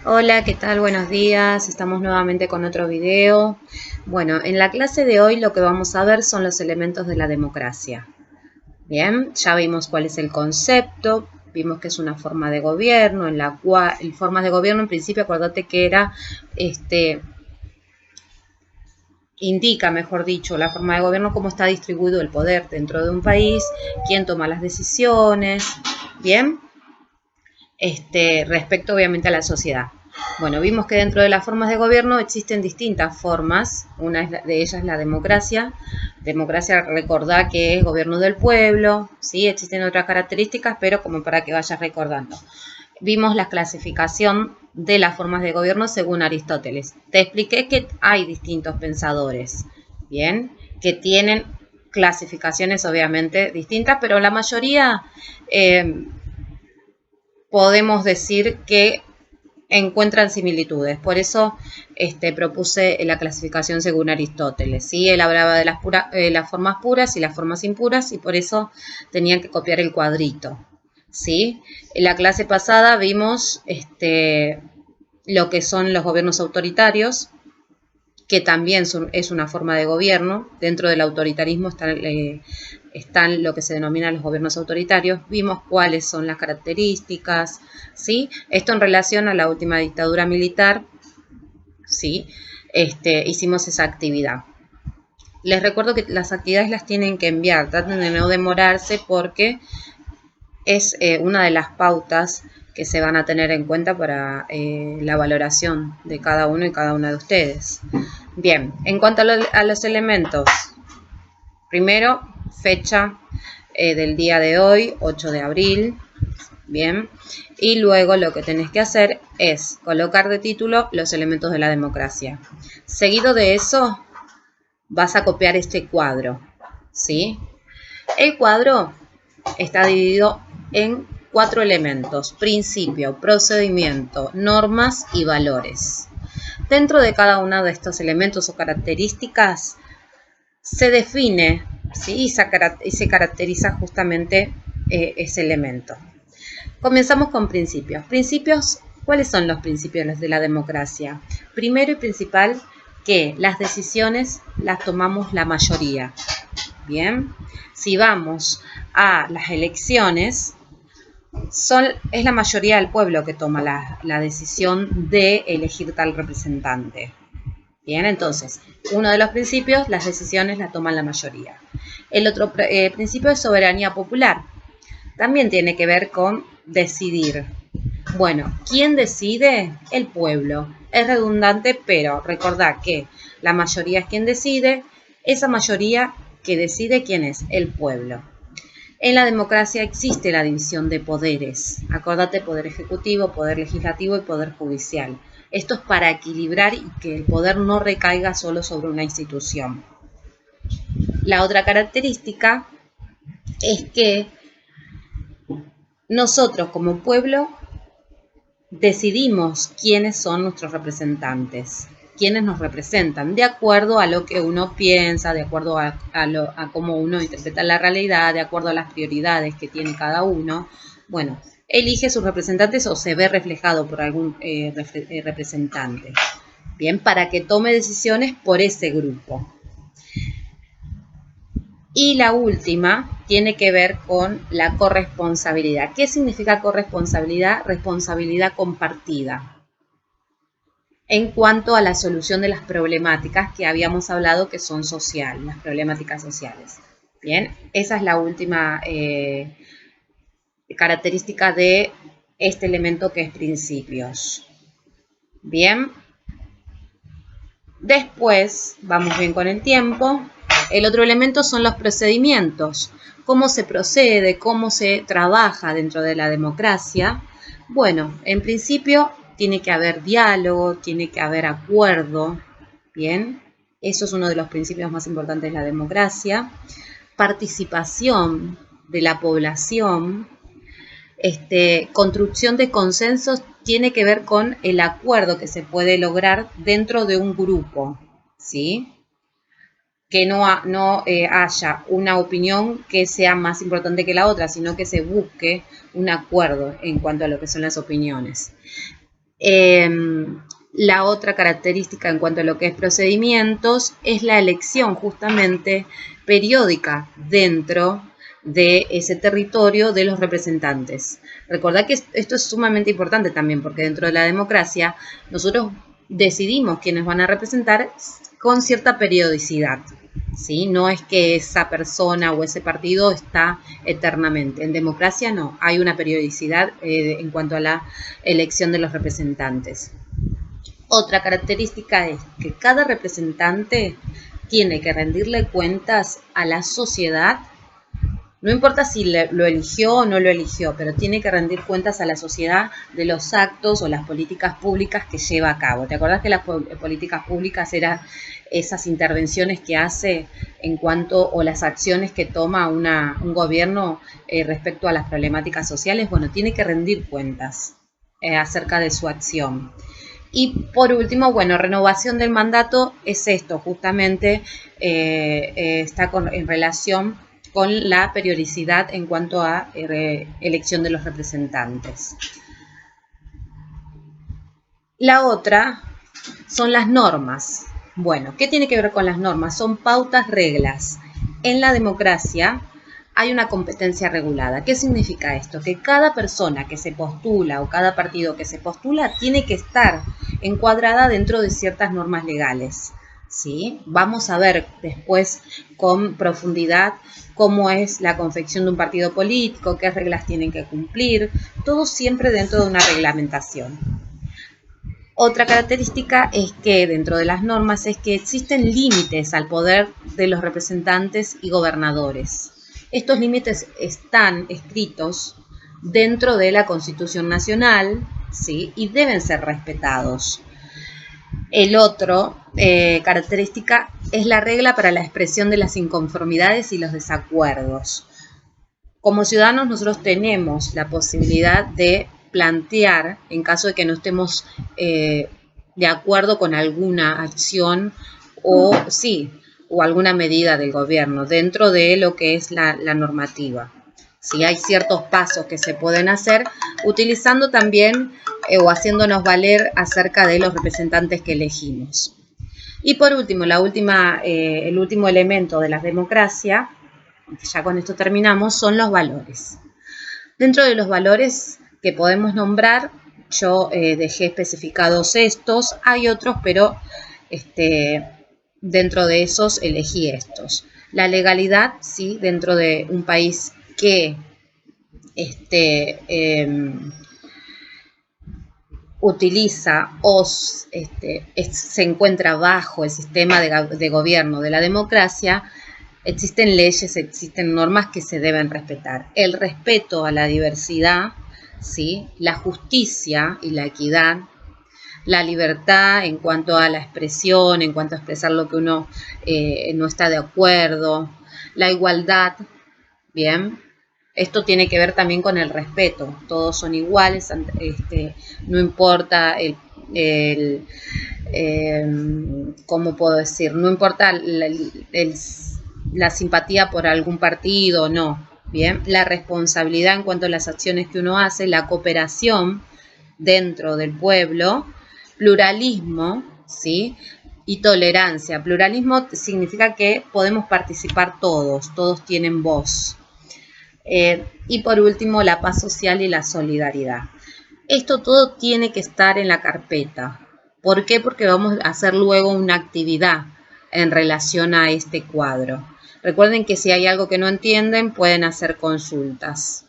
Hola, ¿qué tal? Buenos días. Estamos nuevamente con otro video. Bueno, en la clase de hoy lo que vamos a ver son los elementos de la democracia. Bien, ya vimos cuál es el concepto, vimos que es una forma de gobierno, en la cual, formas de gobierno en principio, acordate que era, indica, mejor dicho, la forma de gobierno, cómo está distribuido el poder dentro de un país, quién toma las decisiones, bien, respecto obviamente a la sociedad. Bueno, vimos que dentro de las formas de gobierno existen distintas formas, una de ellas es la democracia. Democracia, recordá que es gobierno del pueblo, ¿sí? Existen otras características, pero como para que vayas recordando. Vimos la clasificación de las formas de gobierno según Aristóteles. Te expliqué que hay distintos pensadores, ¿bien? Que tienen clasificaciones obviamente distintas, pero la mayoría podemos decir que encuentran similitudes. Por eso propuse la clasificación según Aristóteles. ¿Sí? Él hablaba de las formas puras y las formas impuras y por eso tenían que copiar el cuadrito. ¿Sí? En la clase pasada vimos lo que son los gobiernos autoritarios, que también es una forma de gobierno. Dentro del autoritarismo están lo que se denominan los gobiernos autoritarios. Vimos cuáles son las características, ¿sí? Esto en relación a la última dictadura militar, ¿sí? Hicimos esa actividad. Les recuerdo que las actividades las tienen que enviar, traten de no demorarse porque es una de las pautas que se van a tener en cuenta para la valoración de cada uno y cada una de ustedes. Bien, en cuanto a los elementos, primero, fecha del día de hoy, 8 de abril, bien, y luego lo que tenés que hacer es colocar de título los elementos de la democracia. Seguido de eso, vas a copiar este cuadro, ¿sí? El cuadro está dividido en 4 elementos: principio, procedimiento, normas y valores. Dentro de cada uno de estos elementos o características se define, ¿sí? y se caracteriza justamente ese elemento. Comenzamos con principios. ¿Cuáles son los principios de la democracia? Primero y principal, que las decisiones las tomamos la mayoría. Bien, si vamos a las elecciones, es la mayoría del pueblo que toma la decisión de elegir tal representante. Bien, entonces, uno de los principios, las decisiones las toma la mayoría. El otro principio es soberanía popular. También tiene que ver con decidir. Bueno, ¿quién decide? El pueblo. Es redundante, pero recordad que la mayoría es quien decide. Esa mayoría que decide, ¿quién es? El pueblo. En la democracia existe la división de poderes. Acordate, poder ejecutivo, poder legislativo y poder judicial. Esto es para equilibrar y que el poder no recaiga solo sobre una institución. La otra característica es que nosotros como pueblo decidimos quiénes son nuestros representantes, quiénes nos representan, de acuerdo a lo que uno piensa, de acuerdo a cómo uno interpreta la realidad, de acuerdo a las prioridades que tiene cada uno. Bueno, elige sus representantes o se ve reflejado por algún representante. Bien, para que tome decisiones por ese grupo. Y la última tiene que ver con la corresponsabilidad. ¿Qué significa corresponsabilidad? Responsabilidad compartida. En cuanto a la solución de las problemáticas que habíamos hablado que son sociales, las problemáticas sociales. Bien, esa es la última característica de este elemento que es principios. Bien, después, vamos bien con el tiempo, el otro elemento son los procedimientos. ¿Cómo se procede? ¿Cómo se trabaja dentro de la democracia? Bueno, en principio tiene que haber diálogo, tiene que haber acuerdo, ¿bien? Eso es uno de los principios más importantes de la democracia. Participación de la población, construcción de consensos tiene que ver con el acuerdo que se puede lograr dentro de un grupo, ¿sí? Que no haya una opinión que sea más importante que la otra, sino que se busque un acuerdo en cuanto a lo que son las opiniones. La otra característica en cuanto a lo que es procedimientos es la elección justamente periódica dentro de ese territorio de los representantes. Recordad que esto es sumamente importante también porque dentro de la democracia nosotros decidimos quiénes van a representar con cierta periodicidad. ¿Sí? No es que esa persona o ese partido está eternamente. En democracia no, hay una periodicidad en cuanto a la elección de los representantes. Otra característica es que cada representante tiene que rendirle cuentas a la sociedad. No importa si lo eligió o no lo eligió, pero tiene que rendir cuentas a la sociedad de los actos o las políticas públicas que lleva a cabo. ¿Te acordás que las políticas públicas eran esas intervenciones que hace en cuanto o las acciones que toma un gobierno respecto a las problemáticas sociales? Bueno, tiene que rendir cuentas acerca de su acción. Y por último, bueno, renovación del mandato es esto, justamente está en relación con la periodicidad en cuanto a elección de los representantes. La otra son las normas. Bueno, ¿qué tiene que ver con las normas? Son pautas, reglas. En la democracia hay una competencia regulada. ¿Qué significa esto? Que cada persona que se postula o cada partido que se postula tiene que estar encuadrada dentro de ciertas normas legales. ¿Sí? Vamos a ver después con profundidad cómo es la confección de un partido político, qué reglas tienen que cumplir, todo siempre dentro de una reglamentación. Otra característica es que dentro de las normas es que existen límites al poder de los representantes y gobernadores. Estos límites están escritos dentro de la Constitución Nacional, ¿sí? Y deben ser respetados. El otro característica es la regla para la expresión de las inconformidades y los desacuerdos. Como ciudadanos nosotros tenemos la posibilidad de plantear, en caso de que no estemos de acuerdo con alguna acción o alguna medida del gobierno dentro de lo que es la normativa. Sí, hay ciertos pasos que se pueden hacer utilizando también o haciéndonos valer acerca de los representantes que elegimos. Y por último, el último elemento de la democracia, ya con esto terminamos, son los valores. Dentro de los valores que podemos nombrar, yo dejé especificados estos, hay otros, pero dentro de esos elegí estos. La legalidad, sí, dentro de un país que utiliza o se encuentra bajo el sistema de gobierno de la democracia, existen leyes, existen normas que se deben respetar. El respeto a la diversidad, ¿sí? La justicia y la equidad, la libertad en cuanto a la expresión, en cuanto a expresar lo que uno no está de acuerdo, la igualdad, ¿bien? Esto tiene que ver también con el respeto. Todos son iguales, no importa ¿cómo puedo decir? No importa la simpatía por algún partido, no. Bien, la responsabilidad en cuanto a las acciones que uno hace, la cooperación dentro del pueblo, pluralismo, ¿sí? Y tolerancia. Pluralismo significa que podemos participar todos tienen voz. Y por último, la paz social y la solidaridad. Esto todo tiene que estar en la carpeta. ¿Por qué? Porque vamos a hacer luego una actividad en relación a este cuadro. Recuerden que si hay algo que no entienden, pueden hacer consultas.